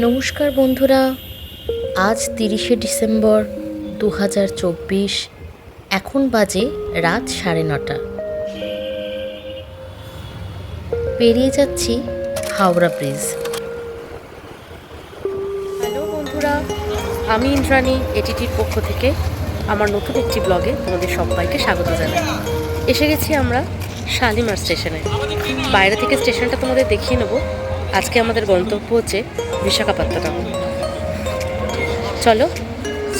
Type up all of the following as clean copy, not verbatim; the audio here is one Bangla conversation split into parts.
নমস্কার বন্ধুরা, আজ 30শে ডিসেম্বর 2024। এখন বাজে রাত 9:30। পেরিয়ে যাচ্ছি হাওড়া ব্রিজ। হ্যালো বন্ধুরা, আমি ইন্দ্রাণী এটিটির পক্ষ থেকে আমার নতুন একটি ব্লগে তোমাদের সবাইকে স্বাগত জানাই। এসে গেছি আমরা শালিমার স্টেশনে। বাইরে থেকে স্টেশনটা তোমাদের দেখিয়ে নেব। আজকে আমাদের গন্তব্য হচ্ছে বিশাখাপত্তনম। চলো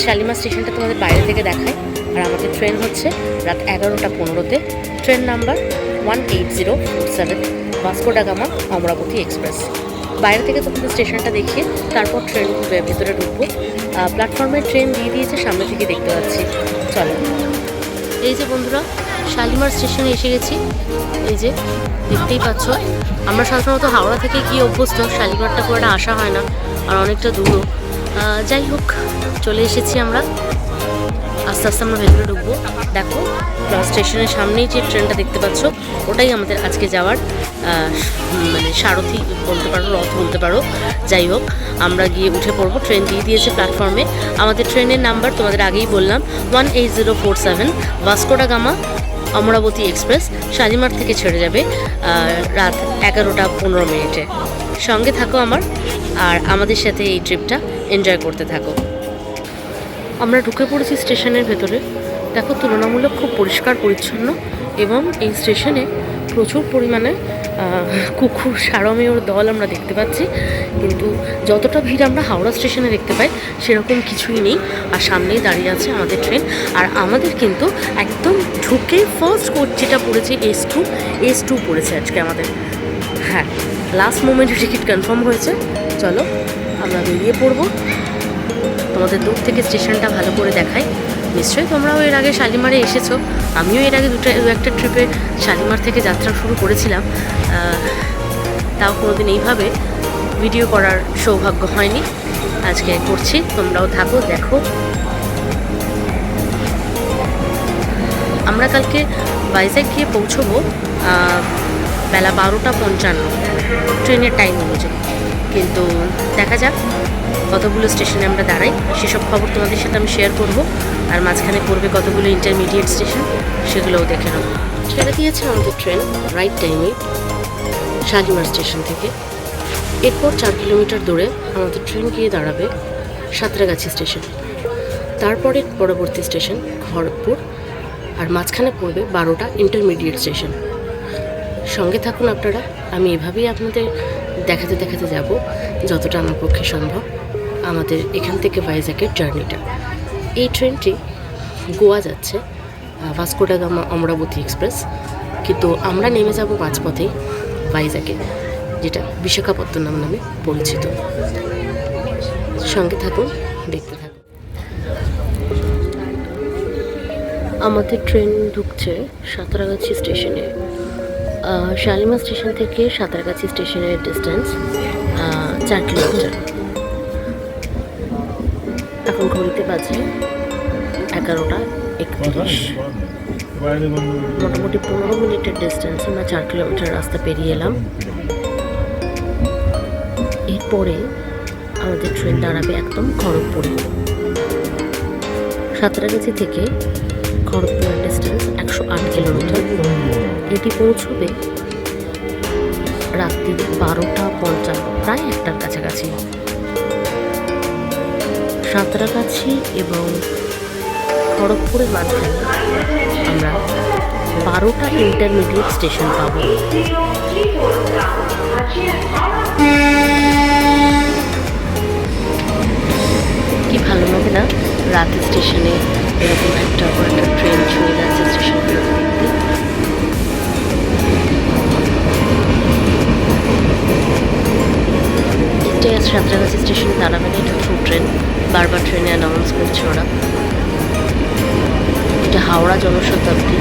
শালিমার স্টেশনটা তোমাদের বাইরে থেকে দেখাই। আর আমাদের ট্রেন হচ্ছে রাত 11:15-তে, train number 18047, Vasco da Gama Amaravati express. বাইরে থেকে তোমাদের স্টেশনটা দেখিয়ে তারপর ট্রেন ভিতরে ঢুকবো। প্ল্যাটফর্মে ট্রেন দিয়ে দিয়েছে, সামনে থেকে দেখতে পাচ্ছি। চলো, এই যে বন্ধুরা শালিমার স্টেশনে এসে গেছি। এই যে দেখতেই পাচ্ছ, আমরা সাধারণত হাওড়া থেকে গিয়ে অভ্যস্ত, শালিমারটা খুব একটা আসা হয় না, আর অনেকটা দূরও। যাই হোক, চলে এসেছি আমরা। আস্তে আস্তে আমরা ভেতরে ঢুকবো। দেখো স্টেশনের সামনেই যে ট্রেনটা দেখতে পাচ্ছ, ওটাই আমাদের আজকে যাওয়ার মানে সারথি বলতে পারো, রথ বলতে পারো। যাই হোক, আমরা গিয়ে উঠে পড়বো। ট্রেন দিয়ে দিয়েছে প্ল্যাটফর্মে। আমাদের ট্রেনের নাম্বার তোমাদের আগেই বললাম, 18047, ভাস্কো ডা গামা অমরাবতী এক্সপ্রেস। শালিমার থেকে ছেড়ে যাবে রাত 11:15। সঙ্গে থাকো আমার, আর আমাদের সাথে এই ট্রিপটা এনজয় করতে থাকো। আমরা ঢুকে পড়েছি স্টেশনের ভেতরে। দেখো, তুলনামূলক খুব পরিষ্কার পরিচ্ছন্ন, এবং এই স্টেশনে প্রচুর পরিমাণে কুকুর সারমেয়র দল আমরা দেখতে পাচ্ছি। কিন্তু যতটা ভিড় আমরা হাওড়া স্টেশনে দেখতে পাই সেরকম কিছুই নেই। আর সামনেই দাঁড়িয়ে আছে আমাদের ট্রেন। আর আমাদের কিন্তু একদম ঢুকে ফার্স্ট কোচ যেটা পড়েছে S2 পড়েছে আজকে আমাদের। হ্যাঁ, লাস্ট মোমেন্টে টিকিট কনফার্ম হয়েছে। চলো আমরা বেরিয়ে পড়বো। তোমাদের দূর থেকে স্টেশনটা ভালো করে দেখাই। নিশ্চয়ই তোমরাও এর আগে শালিমারে এসেছো। আমিও এর আগে দু একটা ট্রিপে শালিমার থেকে যাত্রা শুরু করেছিলাম, তাও কোনোদিন এইভাবে ভিডিও করার সৌভাগ্য হয়নি। আজকে করছি, তোমরাও থাকো, দেখো। আমরা কালকে ভাইজ্যাগ গিয়ে পৌঁছবো বেলা 12:55 ট্রেনের টাইম অনুযায়ী। কিন্তু দেখা যাক কতগুলো স্টেশনে আমরা দাঁড়াই, সেসব খবর তোমাদের সাথে আমি শেয়ার করব। আর মাঝখানে পড়বে কতগুলো ইন্টারমিডিয়েট স্টেশন, সেগুলোও দেখে নেব। ছেড়ে দিয়েছে আমাদের ট্রেন রাইট টাইমে শালিমার স্টেশন থেকে। এরপর 4 কিলোমিটার দূরে আমাদের ট্রেন গিয়ে দাঁড়াবে সাঁতরাগাছি স্টেশন। তারপরে পরবর্তী স্টেশন খড়গপুর, আর মাঝখানে পড়বে 12টা ইন্টারমিডিয়েট স্টেশন। সঙ্গে থাকুন আপনারা, আমি এভাবেই আপনাদের দেখাতে দেখাতে যাব যতটা আমার পক্ষে সম্ভব আমাদের এখান থেকে ভাইজ্যাগের জার্নিটা। এই ট্রেনটি গোয়া যাচ্ছে, ভাস্কো ডা গামা অমরাবতী এক্সপ্রেস। কিন্তু আমরা নেমে যাব মাঝপথেই ভাইজ্যাগে, যেটা বিশাখাপত্তনম নামে পরিচিত। সঙ্গে থাকুন, দেখতে থাকুন। আমাদের ট্রেন ঢুকছে সাঁতরাগাছি স্টেশনে। শালিমার স্টেশন থেকে সাঁতরাগাছি স্টেশনের ডিস্টেন্স 4 কিলোমিটার। এখন ঘড়িতে বাজে 11:31। মোটামুটি 15 মিনিটের ডিস্টেন্স আমরা 4 কিলোমিটার রাস্তা পেরিয়ে এলাম। এরপরে আমাদের ট্রেন দাঁড়াবে একদম খড়গপুরে। সাঁতরাগাছি থেকে খড়গপুরের ডিস্টেন্স 108 কিলোমিটার। এটি পৌঁছবে রাত্রি 12:50, প্রায় 1টার কাছাকাছি। সাঁতরাগাছি এবং খড়গপুরের মাঝখানে আমরা 12টা ইন্টারমিডিয়েট স্টেশন পাবো। কি ভালো লাগে না রাতে স্টেশনে এরকম একটা ট্রেন ছুঁয়ে যাচ্ছে স্টেশনগুলো দেখতে। এটাই সাঁতরাগাছি স্টেশনে দাঁড়াবে না, এটা থ্রু ট্রেন। বারবার ট্রেনে অ্যানাউন্স করছে ওরা। এটা হাওড়া জনশতাব্দী।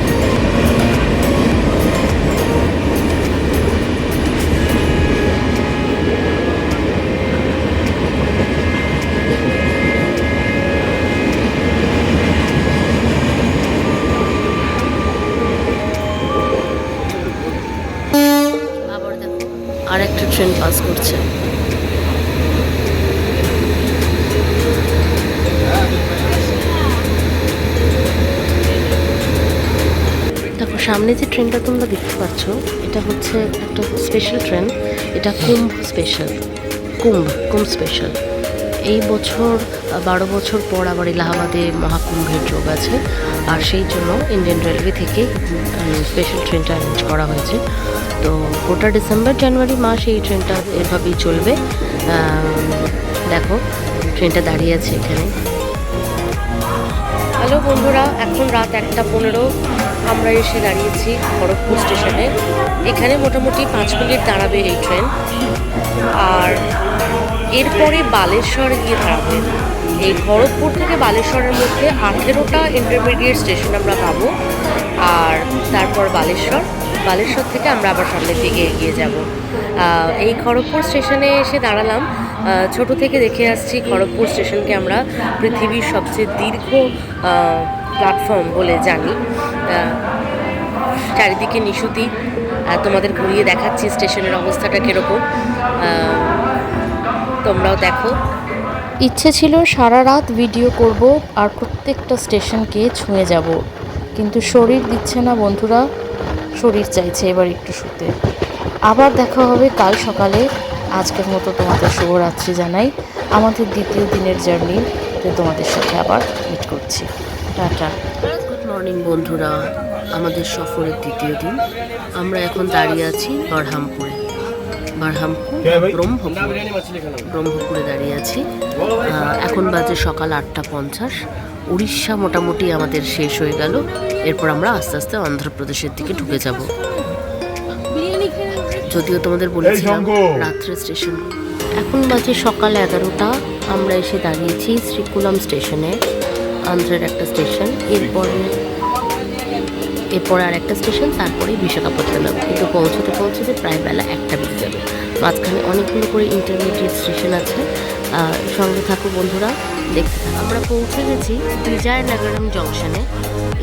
আবার দেখো আর একটা ট্রেন পাস করছে। দেখো সামনে যে ট্রেনটা তোমরা দেখতে পাচ্ছ এটা হচ্ছে একটা স্পেশাল ট্রেন। এটা কুম্ভ স্পেশাল। এই বছর 12 বছর পর আবার এলাহাবাদে মহাকুম্ভের যোগ আছে, আর সেই জন্য ইন্ডিয়ান রেলওয়ে থেকে স্পেশাল ট্রেনটা অ্যারেঞ্জ করা হয়েছে। তো গোটা ডিসেম্বর জানুয়ারি মাস এই ট্রেনটা এভাবেই চলবে। দেখো ট্রেনটা দাঁড়িয়ে আছে এখানে। হ্যালো বন্ধুরা, এখন রাত 1:15 আমরা এসে দাঁড়িয়েছি খড়গপুর স্টেশনে। এখানে মোটামুটি 5 মিনিট দাঁড়াবে এই ট্রেন, আর এরপরে বালেশ্বর গিয়ে দাঁড়াবে। এই খড়গপুর থেকে বালেশ্বরের মধ্যে 18টা ইন্টারমিডিয়েট স্টেশন আমরা পাবো, আর তারপর বালেশ্বর থেকে আমরা আবার সামনের দিকে এগিয়ে যাব। এই খড়গপুর স্টেশনে এসে দাঁড়ালাম। ছোট থেকে দেখে আসছি খড়গপুর স্টেশনকে আমরা পৃথিবীর সবচেয়ে দীর্ঘ প্ল্যাটফর্ম বলে জানি। চারিদিকে নিশুতি, তোমাদের ঘুরিয়ে দেখাচ্ছি স্টেশনের অবস্থাটা কীরকম, তোমরাও দেখো। ইচ্ছে ছিল সারা রাত ভিডিও করব আর প্রত্যেকটা স্টেশনকে ছুঁয়ে যাব, কিন্তু শরীর দিচ্ছে না বন্ধুরা, শরীর চাইছে এবার একটু শুতে। আবার দেখা হবে কাল সকালে। আজকের মতো তোমাদের শুভরাত্রি জানাই। আমাদের দ্বিতীয় দিনের জার্নিতে তোমাদের সাথে আবার মিট করছি। টাটা। গুড মর্নিং বন্ধুরা, আমাদের সফরের দ্বিতীয় দিন। আমরা এখন দাঁড়িয়ে আছি ব্রহ্মপুরে দাঁড়িয়ে আছি। এখন বাজে সকাল 8:50। উড়িষ্যা মোটামুটি আমাদের শেষ হয়ে গেল। এরপর আমরা আস্তে আস্তে অন্ধ্রপ্রদেশের দিকে ঢুকে যাব। যদিও তোমাদের বলেছিলাম রাত্রে স্টেশন। এখন বাজে সকাল 11টা। আমরা এসে দাঁড়িয়েছি শ্রীকুলাম স্টেশনে, আন্ধ্রের একটা স্টেশন। এরপর আর একটা স্টেশন, তারপরেই বিশাখাপত্তনম। কিন্তু পৌঁছতে প্রায় বেলা 1টা বেজে যাবে। মাঝখানে অনেকগুলো করে ইন্টারমিডিয়েট স্টেশন আছে। সঙ্গে থাকো বন্ধুরা, দেখতে থাকো। আমরা পৌঁছে গেছি বিজয়নগরম জংশনে।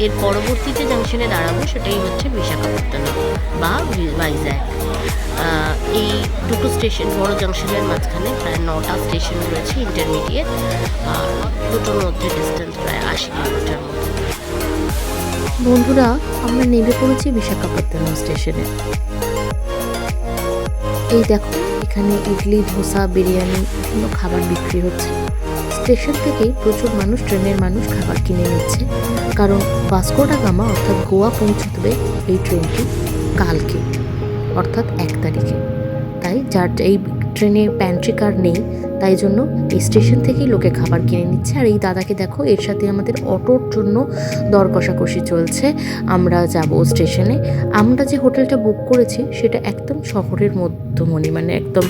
এর পরবর্তী যে জংশনে দাঁড়াবো সেটাই হচ্ছে বিশাখাপত্তনম বা ভাইজ্যাক। এই দুটো স্টেশন বড় জংশনের মাঝখানে প্রায় 9টা স্টেশন রয়েছে ইন্টারমিডিয়েট, আর দুটোর মধ্যে ডিস্টেন্স প্রায় 80 কিলোমিটার মতো। বন্ধুরা, আমরা নেমে পড়েছি বিশাখাপত্তনম স্টেশনে। এই দেখো, এখানে ইডলি, ধোসা, বিরিয়ানি বিভিন্ন খাবার বিক্রি হচ্ছে। স্টেশন থেকেই প্রচুর ট্রেনের মানুষ খাবার কিনে নিচ্ছে, কারণ ভাস্কো ডা গামা অর্থাৎ গোয়া পৌঁছবে এই ট্রেনটি কালকে অর্থাৎ 1 তারিখে। তাই যার এই ট্রেনে প্যান্ট্রি কার নেই, তাই জন্য এই স্টেশন থেকেই লোকে খাবার কিনে নিচ্ছে। আর এই দাদাকে দেখো, এর সাথে আমাদের অটোর জন্য দর কষাকষি চলছে। আমরা যাব স্টেশনে। আমরা যে হোটেলটা বুক করেছি সেটা একদম শহরের মধ্যমণি, মানে একদম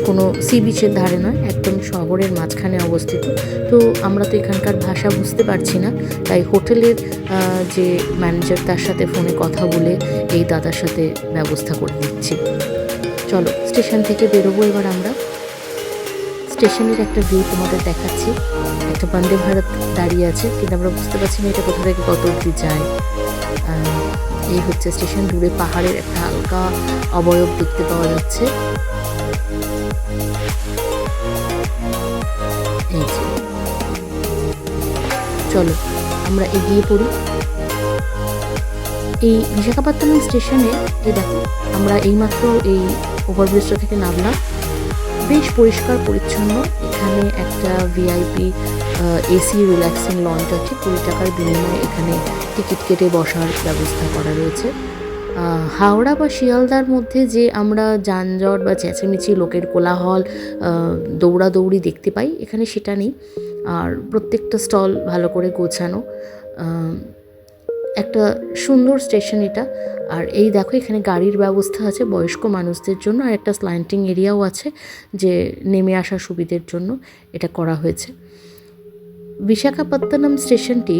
কোনো সি বিচের ধারে নয়, একদম শহরের মাঝখানে অবস্থিত। তো আমরা তো এখানকার ভাষা বুঝতে পারছি না, তাই হোটেলের যে ম্যানেজার তার সাথে ফোনে কথা বলে এই দাদার সাথে ব্যবস্থা করে দিচ্ছি। চলো স্টেশন থেকে বেরোবো এবার আমরা। স্টেশনের একটা ভিউ তোমাদের দেখাচ্ছি। একটা বন্দে ভারত দাঁড়িয়ে আছে, কিন্তু আমরা বুঝতে পারছি না এটা কোথা থেকে কত অবধি যায়। এই হচ্ছে স্টেশন। দূরে পাহাড়ের একটা হালকা অবয়ব দেখতে পাওয়া যাচ্ছে। এই যে, চলো আমরা এগিয়ে পড়ি। এই বিশাখাপত্তনম স্টেশনে এই দেখো, আমরা এইমাত্র এই ওভারব্রিজটা থেকে নামলাম। বেশ পরিষ্কার পরিচ্ছন্ন। এখানে একটা ভিআইপি এসি রিল্যাক্সিং লঞ্চ আছে। 20 টাকার বিনিময়ে এখানে টিকিট কেটে বসার ব্যবস্থা করা রয়েছে। হাওড়া বা শিয়ালদার মধ্যে যে আমরা যানজট বা চেঁচামেচি, লোকের কোলাহল, দৌড়াদৌড়ি দেখতে পাই, এখানে সেটা নেই। আর প্রত্যেকটা স্টল ভালো করে গোছানো। একটা সুন্দর স্টেশন এটা। আর এই দেখো, এখানে গাড়ির ব্যবস্থা আছে বয়স্ক মানুষদের জন্য, আর একটা স্ল্যান্টিং এরিয়াও আছে যে নেমে আসার সুবিধের জন্য এটা করা হয়েছে। বিশাখাপত্তনম স্টেশনটি,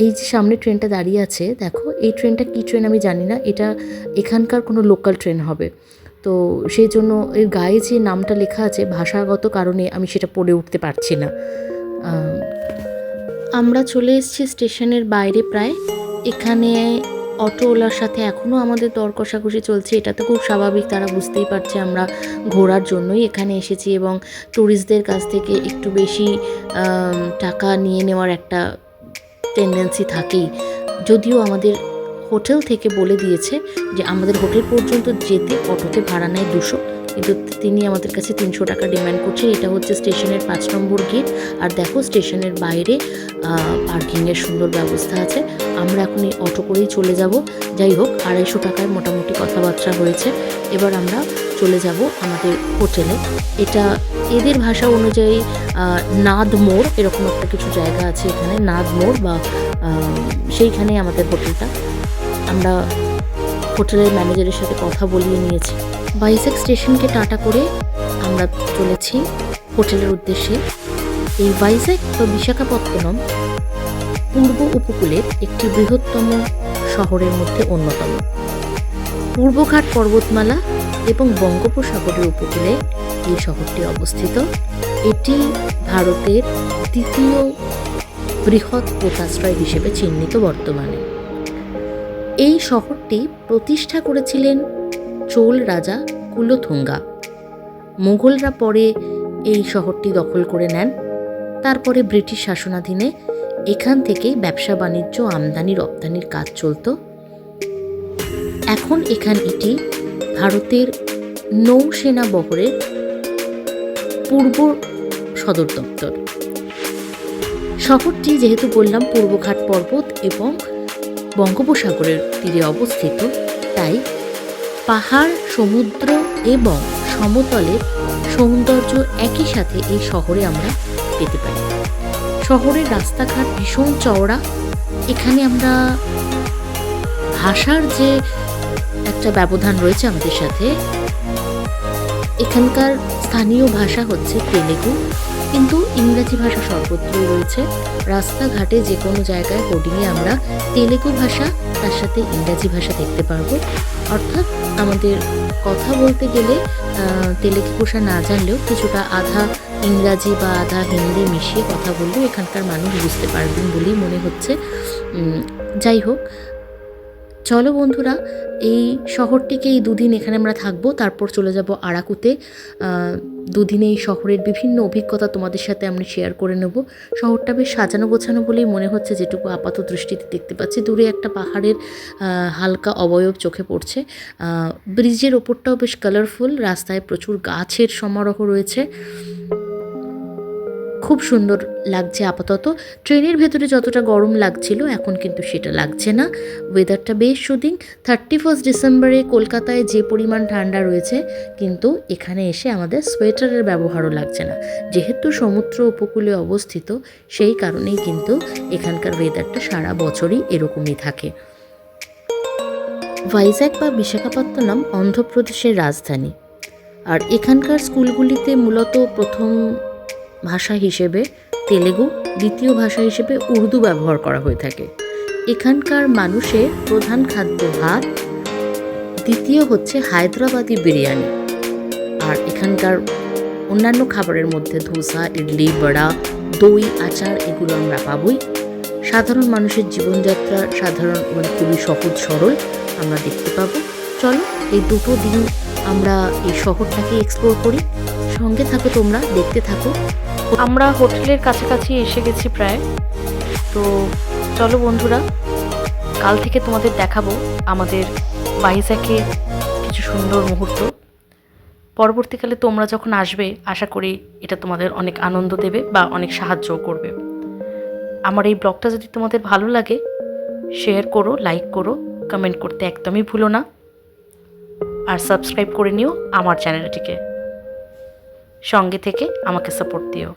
এই যে সামনে ট্রেনটা দাঁড়িয়ে আছে দেখো, এই ট্রেনটা কী ট্রেন আমি জানি না, এটা এখানকার কোনো লোকাল ট্রেন হবে। তো সেই জন্য এর গায়ে যে নামটা লেখা আছে, ভাষাগত কারণে আমি সেটা পড়ে উঠতে পারছি না। আমরা চলে এসেছি স্টেশনের বাইরে প্রায়। এখানে অটোওয়ালার সাথে এখনও আমাদের দর কষাকষি চলছে। এটা তো খুব স্বাভাবিক, তারা বুঝতেই পারছে আমরা ঘোরার জন্যই এখানে এসেছি, এবং ট্যুরিস্টদের কাছ থেকে একটু বেশি টাকা নিয়ে নেওয়ার একটা টেন্ডেন্সি থাকেই। যদিও আমাদের হোটেল থেকে বলে দিয়েছে যে আমাদের হোটেল পর্যন্ত যেতে অটোতে ভাড়া নেয় 200, কিন্তু তিনি আমাদের কাছে 300 টাকা ডিমান্ড করছে। এটা হচ্ছে স্টেশনের 5 নম্বর গেট। আর দেখো স্টেশনের বাইরে পার্কিংয়ের সুন্দর ব্যবস্থা আছে। আমরা এখন এই অটো করেই চলে যাব। যাই হোক, 250 টাকায় মোটামুটি কথাবার্তা হয়েছে। এবার আমরা চলে যাব আমাদের হোটেলে। এটা এদের ভাষা অনুযায়ী নাদ মোড় এরকম একটা কিছু জায়গা আছে এখানে, নাদ মোড় বা সেইখানে আমাদের হোটেলটা। আমরা হোটেলের ম্যানেজারের সাথে কথা বলিয়ে নিয়েছি। ভাইজ্যাক স্টেশনকে টাটা করে আমরা চলেছি হোটেলের উদ্দেশ্যে। এই ভাইজ্যাক বা বিশাখাপত্তনম পূর্ব উপকূলের একটি বৃহত্তম শহরের মধ্যে অন্যতম। পূর্বঘাট পর্বতমালা এবং বঙ্গোপসাগরের উপকূলে এই শহরটি অবস্থিত। এটি ভারতের দ্বিতীয় বৃহৎ পোতাশ্রয় হিসেবে চিহ্নিত বর্তমানে। এই শহরটি প্রতিষ্ঠা করেছিলেন চোল রাজা কুলোথুঙ্গা। মুঘলরা পরে এই শহরটি দখল করে নেন। তারপরে ব্রিটিশ শাসনাধীনে এখান থেকেই ব্যবসা বাণিজ্য, আমদানি রপ্তানির কাজ চলত। এখন এটি ভারতের নৌসেনা বহরের পূর্ব সদর দপ্তর। শহরটি যেহেতু বললাম পূর্বঘাট পর্বত এবং বঙ্গোপসাগরের তীরে অবস্থিত, তাই পাহাড়, সমুদ্র এবং সমতলের সৌন্দর্য একই সাথে এই শহরে আমরা পেতে পারি। শহরের রাস্তাঘাট ভীষণ চওড়া। এখানে আমরা ভাষার যে একটা ব্যবধান রয়েছে আমাদের সাথে, এখানকার স্থানীয় ভাষা হচ্ছে তেলেগু, কিন্তু ইংরাজি ভাষা সর্বত্রই রয়েছে। রাস্তাঘাটে যে কোনো জায়গায় হোর্ডিংয়ে আমরা তেলেগু ভাষা তার সাথে ইংরাজি ভাষা দেখতে পারবো। অর্থাৎ আমাদের কথা বলতে গেলে তেলেগু ভাষা না জানলেও কিছুটা আধা ইংরাজি বা আধা হিন্দি মিশিয়ে কথা বললেও এখানকার মানুষ বুঝতে পারবেন বলেই মনে হচ্ছে। যাই হোক, চলো বন্ধুরা, এই শহরটিকে এই 2 দিন এখানে আমরা থাকবো। তারপর চলে যাব আরাকুতে। 2 দিনে এই শহরের বিভিন্ন অভিজ্ঞতা তোমাদের সাথে আমি শেয়ার করে নেব। শহরটা বেশ সাজানো গোছানো বলেই মনে হচ্ছে, যেটুকু আপাত দৃষ্টিতে দেখতে পাচ্ছি। দূরে একটা পাহাড়ের হালকা অবয়ব চোখে পড়ছে। ব্রিজের ওপরটাও বেশ কালারফুল। রাস্তায় প্রচুর গাছের সমারোহ রয়েছে, খুব সুন্দর লাগছে আপাতত। ট্রেনের ভেতরে যতটা গরম লাগছিল এখন কিন্তু সেটা লাগছে না। ওয়েদারটা বেশ সুদিং। 31 ডিসেম্বরে কলকাতায় যে পরিমাণ ঠান্ডা রয়েছে, কিন্তু এখানে এসে আমাদের সোয়েটারের ব্যবহারও লাগছে না। যেহেতু সমুদ্র উপকূলে অবস্থিত, সেই কারণেই কিন্তু এখানকার ওয়েদারটা সারা বছরই এরকমই থাকে। ভাইজ্যাক বা বিশাখাপত্তনম অন্ধ্রপ্রদেশের রাজধানী। আর এখানকার স্কুলগুলিতে মূলত প্রথম ভাষা হিসেবে তেলেগু, দ্বিতীয় ভাষা হিসেবে উর্দু ব্যবহার করা হয়ে থাকে। এখানকার মানুষের প্রধান খাদ্য ভাত, দ্বিতীয় হচ্ছে হায়দ্রাবাদি বিরিয়ানি। আর এখানকার অন্যান্য খাবারের মধ্যে ধোসা, ইডলি, বড়া, দই, আচার এগুলো আমরা পাবই। সাধারণ মানুষের জীবনযাত্রা খুবই সহজ সরল আমরা দেখতে পাবো। চলো এই 2 দিন আমরা এই শহরটাকে এক্সপ্লোর করি। সঙ্গে থাকো তোমরা, দেখতে থাকো। আমরা হোটেলের কাছাকাছি এসে গেছি প্রায়। তো চলো বন্ধুরা, কাল থেকে তোমাদের দেখাবো আমাদের ভাইজ্যাকে কিছু সুন্দর মুহূর্ত। পরবর্তীকালে তোমরা যখন আসবে, আশা করি এটা তোমাদের অনেক আনন্দ দেবে বা অনেক সাহায্যও করবে। আমার এই ব্লগটা যদি তোমাদের ভালো লাগে, শেয়ার করো, লাইক করো, কমেন্ট করতে একদমই ভুলো না। আর সাবস্ক্রাইব করে নিও আমার চ্যানেলটিকে। সঙ্গে থেকে আমাকে সাপোর্ট দিও।